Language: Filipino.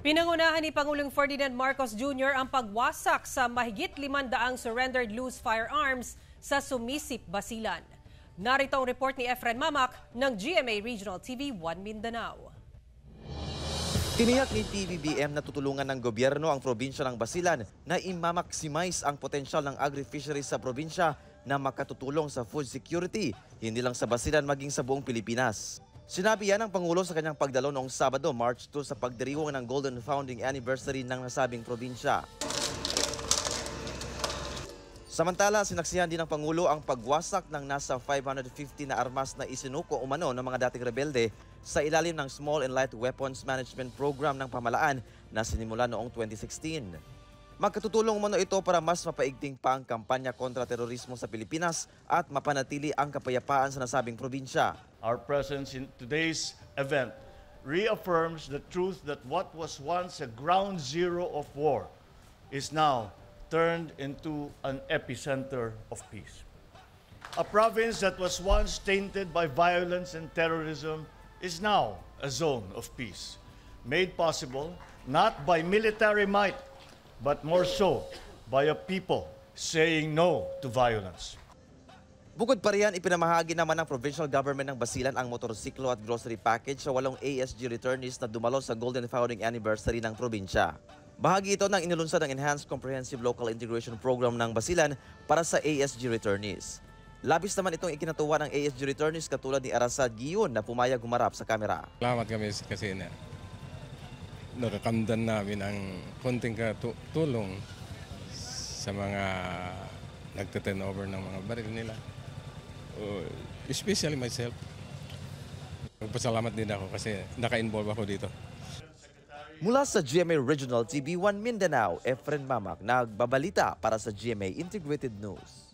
Pinangunahan ni Pangulong Ferdinand Marcos Jr. ang pagwasak sa mahigit 500 surrendered loose firearms sa Sumisip, Basilan. Narito ang report ni Efren Mamak ng GMA Regional TV 1 Mindanao. Tiniyak ni PBBM na tutulungan ng gobyerno ang probinsya ng Basilan na i-maximize ang potensyal ng agri-fisheries sa probinsya na makatutulong sa food security, hindi lang sa Basilan maging sa buong Pilipinas. Sinabi yan ng Pangulo sa kanyang pagdalo noong Sabado, March 2 sa pagdiriwang ng Golden Founding Anniversary ng nasabing probinsya. Samantala, sinaksihan din ng Pangulo ang pagwasak ng nasa 550 na armas na isinuko umano ng mga dating rebelde sa ilalim ng Small and Light Weapons Management Program ng pamahalaan na sinimula noong 2016. Magkatutulong umano ito para mas mapaigting pa ang kampanya kontra terorismo sa Pilipinas at mapanatili ang kapayapaan sa nasabing probinsya. Our presence in today's event reaffirms the truth that what was once a ground zero of war is now turned into an epicenter of peace. A province that was once tainted by violence and terrorism is now a zone of peace, made possible not by military might, but more so by a people saying no to violence. Bukod pa riyan, ipinamahagi naman ng provincial government ng Basilan ang motorsiklo at grocery package sa 8 ASG returnees na dumalo sa Golden Founding Anniversary ng probinsya. Bahagi ito ng inilunsad ng Enhanced Comprehensive Local Integration Program ng Basilan para sa ASG returnees. Labis naman itong ikinatuwa ng ASG returnees katulad ni Arasad Giyon na pumayag humarap sa kamera. Salamat kami kasi nakakamdan namin ang konting katulong sa mga nagte-turnover ng mga baril nila. Especially myself. Nagpasalamat din ako kasi naka-involve ako dito. Mula sa GMA Regional TV 1 Mindanao, Efren Mamak nagbabalita para sa GMA Integrated News.